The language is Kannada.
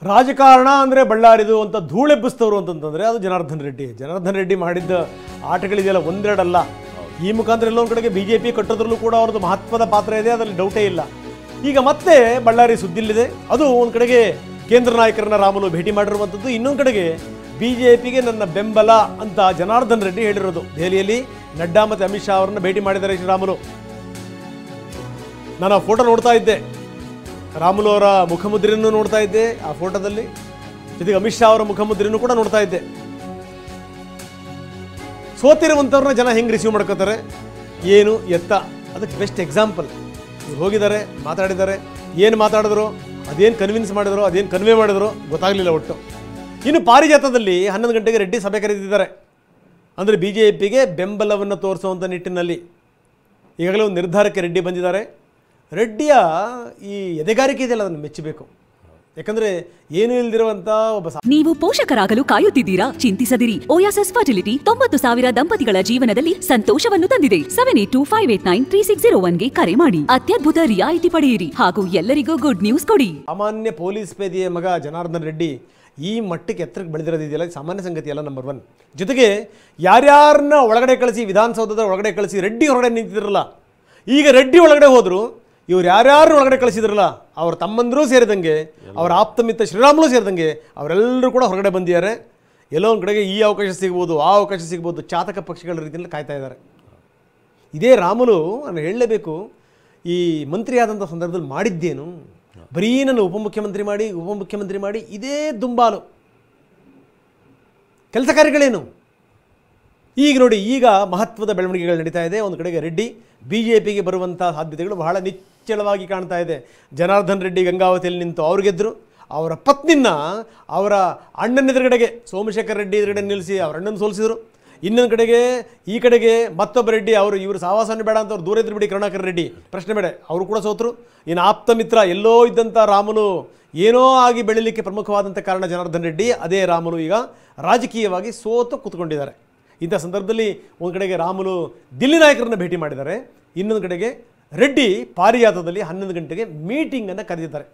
ರಾಜಕಾರಣ ಅಂದರೆ ಬಳ್ಳಾರಿದು ಅಂತ ಧೂಳೆಬ್ಬಿಸ್ತವರು ಅಂತಂತಂದರೆ ಅದು ಜನಾರ್ದನ್ ರೆಡ್ಡಿ. ಜನಾರ್ದನ್ ರೆಡ್ಡಿ ಮಾಡಿದ್ದ ಆಟಗಳಿದೆಯಲ್ಲ ಒಂದೆರಡಲ್ಲ. ಈ ಮುಖಾಂತರ ಎಲ್ಲೊಂದು ಕಡೆಗೆ BJP ಕಟ್ಟೋದ್ರಲ್ಲೂ ಕೂಡ ಅವ್ರದ್ದು ಮಹತ್ವದ ಪಾತ್ರ ಇದೆ, ಅದರಲ್ಲಿ ಡೌಟೇ ಇಲ್ಲ. ಈಗ ಮತ್ತೆ ಬಳ್ಳಾರಿ ಸುದ್ದಿಲ್ಲಿದೆ. ಅದು ಒಂದು ಕಡೆಗೆ ಕೇಂದ್ರ ನಾಯಕರನ್ನ ರಾಮುಲು ಭೇಟಿ ಮಾಡಿರುವಂಥದ್ದು, ಇನ್ನೊಂದು ಕಡೆಗೆ BJPಗೆ ನನ್ನ ಬೆಂಬಲ ಅಂತ ಜನಾರ್ದನ್ ರೆಡ್ಡಿ ಹೇಳಿರೋದು. ದೆಹಲಿಯಲ್ಲಿ ನಡ್ಡಾ ಮತ್ತು ಅಮಿತ್ ಶಾ ಅವರನ್ನು ಭೇಟಿ ಮಾಡಿದ್ದಾರೆ ಶ್ರೀರಾಮುಲು. ನಾನು ಆ ಫೋಟೋ ನೋಡ್ತಾ ಇದ್ದೆ, ರಾಮುಲು ಅವರ ಮುಖಮುದ್ರೆಯನ್ನು ನೋಡ್ತಾ ಇದ್ದೆ ಆ ಫೋಟೋದಲ್ಲಿ, ಜೊತೆಗೆ ಅಮಿತ್ ಶಾ ಅವರ ಮುಖಮುದ್ರೆಯನ್ನು ಕೂಡ ನೋಡ್ತಾ ಇದ್ದೆ. ಸೋತಿರುವಂಥವ್ರನ್ನ ಜನ ಹೆಂಗೆ ರಿಸೀವ್ ಮಾಡ್ಕೋತಾರೆ, ಏನು ಎತ್ತ, ಅದಕ್ಕೆ ಬೆಸ್ಟ್ ಎಕ್ಸಾಂಪಲ್. ಇವ್ರು ಹೋಗಿದ್ದಾರೆ, ಮಾತಾಡಿದ್ದಾರೆ, ಏನು ಮಾತಾಡಿದ್ರು, ಅದೇನು ಕನ್ವಿನ್ಸ್ ಮಾಡಿದ್ರು, ಅದೇನು ಕನ್ವೆ ಮಾಡಿದ್ರು ಗೊತ್ತಾಗಲಿಲ್ಲ ಒಟ್ಟು. ಇನ್ನು ಪಾರಿಜಾತದಲ್ಲಿ 11 ಗಂಟೆಗೆ ರೆಡ್ಡಿ ಸಭೆ ಕರೆದಿದ್ದಾರೆ. ಅಂದರೆ BJPಗೆ ಬೆಂಬಲವನ್ನು ತೋರಿಸುವಂಥ ನಿಟ್ಟಿನಲ್ಲಿ ಈಗಾಗಲೇ ಒಂದು ನಿರ್ಧಾರಕ್ಕೆ ರೆಡ್ಡಿ ಬಂದಿದ್ದಾರೆ. ರೆಡ್ಡಿಯ ಈ ಎದೆಗಾರಿಕೆ ಇದೆಯಲ್ಲ, ಅದನ್ನು ಮೆಚ್ಚಬೇಕು. ಯಾಕಂದ್ರೆ ಏನು ಇಲ್ದಿರುವಂತ ಒಬ್ಬ ನೀವು ಪೋಷಕರಾಗಲು ಕಾಯುತ್ತಿದ್ದೀರಾ? ಚಿಂತಿಸದಿರಿ. ಓಯಾಸಸ್ ಫರ್ಟಿಲಿಟಿ 90,000 ದಂಪತಿಗಳ ಜೀವನದಲ್ಲಿ ಸಂತೋಷವನ್ನು ತಂದಿದೆ. 7825893601ಗೆ ಕರೆ ಮಾಡಿ ಅತ್ಯದ್ಭುತ ರಿಯಾಯಿತಿ ಪಡೆಯಿರಿ ಹಾಗೂ ಎಲ್ಲರಿಗೂ ಗುಡ್ ನ್ಯೂಸ್ ಕೊಡಿ. ಸಾಮಾನ್ಯ ಪೊಲೀಸ್ ಪೇದೆಯ ಮಗ ಜನಾರ್ದನ್ ರೆಡ್ಡಿ ಈ ಮಟ್ಟಕ್ಕೆ ಎತ್ತರಕ್ಕೆ ಬೆಳೆದಿರೋದಿದೆಯಲ್ಲ, ಸಾಮಾನ್ಯ ಸಂಗತಿ ಅಲ್ಲ. ನಂಬರ್ 1. ಜೊತೆಗೆ ಯಾರ್ಯಾರನ್ನ ಒಳಗಡೆ ಕಳಿಸಿ, ವಿಧಾನಸೌಧದ ಒಳಗಡೆ ಕಳಿಸಿ ರೆಡ್ಡಿ ಹೊರಗಡೆ ನಿಂತಿದ್ರಲ್ಲ, ಈಗ ರೆಡ್ಡಿ ಒಳಗಡೆ ಹೋದ್ರು. ಇವ್ರು ಯಾರ್ಯಾರು ಒಳಗಡೆ ಕಳಿಸಿದ್ರಲ್ಲ, ಅವ್ರ ತಮ್ಮಂದರೂ ಸೇರಿದಂಗೆ, ಅವರ ಆಪ್ತಮಿತ್ರ ಶ್ರೀರಾಮುಲು ಸೇರಿದಂಗೆ ಅವರೆಲ್ಲರೂ ಕೂಡ ಹೊರಗಡೆ ಬಂದಿದ್ದಾರೆ. ಎಲ್ಲೋ ಒಂದು ಕಡೆಗೆ ಈ ಅವಕಾಶ ಸಿಗ್ಬೋದು, ಆ ಅವಕಾಶ ಸಿಗ್ಬೋದು, ಚಾತಕ ಪಕ್ಷಿಗಳ ರೀತಿಯಲ್ಲಿ ಕಾಯ್ತಾ ಇದ್ದಾರೆ. ಇದೇ ರಾಮುಲು ನಾನು ಹೇಳಲೇಬೇಕು, ಈ ಮಂತ್ರಿ ಆದಂಥ ಸಂದರ್ಭದಲ್ಲಿ ಮಾಡಿದ್ದೇನು, ಬರೀ ನನ್ನ ಉಪಮುಖ್ಯಮಂತ್ರಿ ಮಾಡಿ ಇದೇ ದುಂಬಾಲು ಕೆಲಸ ಕಾರ್ಯಗಳೇನು. ಈಗ ನೋಡಿ, ಈಗ ಮಹತ್ವದ ಬೆಳವಣಿಗೆಗಳು ನಡೀತಾ ಇದೆ. ಒಂದು ಕಡೆಗೆ ರೆಡ್ಡಿ BJPಗೆ ಬರುವಂಥ ಸಾಧ್ಯತೆಗಳು ಬಹಳ ನಿಚ್ಚಳವಾಗಿ ಕಾಣ್ತಾ ಇದೆ. ಜನಾರ್ದನ್ ರೆಡ್ಡಿ ಗಂಗಾವತಿಯಲ್ಲಿ ನಿಂತು ಅವ್ರು ಗೆದ್ದರು. ಅವರ ಪತ್ನಿನ ಅವರ ಅಣ್ಣನ ಎದುರುಗಡೆಗೆ ಸೋಮಶೇಖರ್ ರೆಡ್ಡಿ ಎದುರುಗಡೆ ನಿಲ್ಲಿಸಿ ಅವರ ಅಣ್ಣನ ಸೋಲಿಸಿದರು. ಇನ್ನೊಂದು ಕಡೆಗೆ ಈ ಕಡೆಗೆ ಮತ್ತೊಬ್ಬ ರೆಡ್ಡಿ, ಇವರು ಸಾವಾಸನೆ ಬೇಡ ಅಂತ ಅವ್ರು ದೂರ ಇದ್ರು ಬಿಡಿ, ಕರುಣಾಕರ್ ರೆಡ್ಡಿ ಪ್ರಶ್ನೆ ಬೇಡ, ಅವರು ಕೂಡ ಸೋತರು. ಇನ್ನು ಆಪ್ತ ಮಿತ್ರ ಎಲ್ಲೋ ಇದ್ದಂಥ ರಾಮುಲು ಏನೋ ಆಗಿ ಬೆಳೀಲಿಕ್ಕೆ ಪ್ರಮುಖವಾದಂಥ ಕಾರಣ ಜನಾರ್ದನ್ ರೆಡ್ಡಿ. ಅದೇ ರಾಮುಲು ಈಗ ರಾಜಕೀಯವಾಗಿ ಸೋತು ಕೂತ್ಕೊಂಡಿದ್ದಾರೆ. ಇಂಥ ಸಂದರ್ಭದಲ್ಲಿ ಒಂದು ಕಡೆಗೆ ರಾಮುಲು ದಿಲ್ಲಿ ನಾಯಕರನ್ನು ಭೇಟಿ ಮಾಡಿದ್ದಾರೆ, ಇನ್ನೊಂದು ಕಡೆಗೆ ರೆಡ್ಡಿ ಪಾರಿಜಾತದಲ್ಲಿ 11 ಗಂಟೆಗೆ ಮೀಟಿಂಗನ್ನು ಕರೆದಿದ್ದಾರೆ.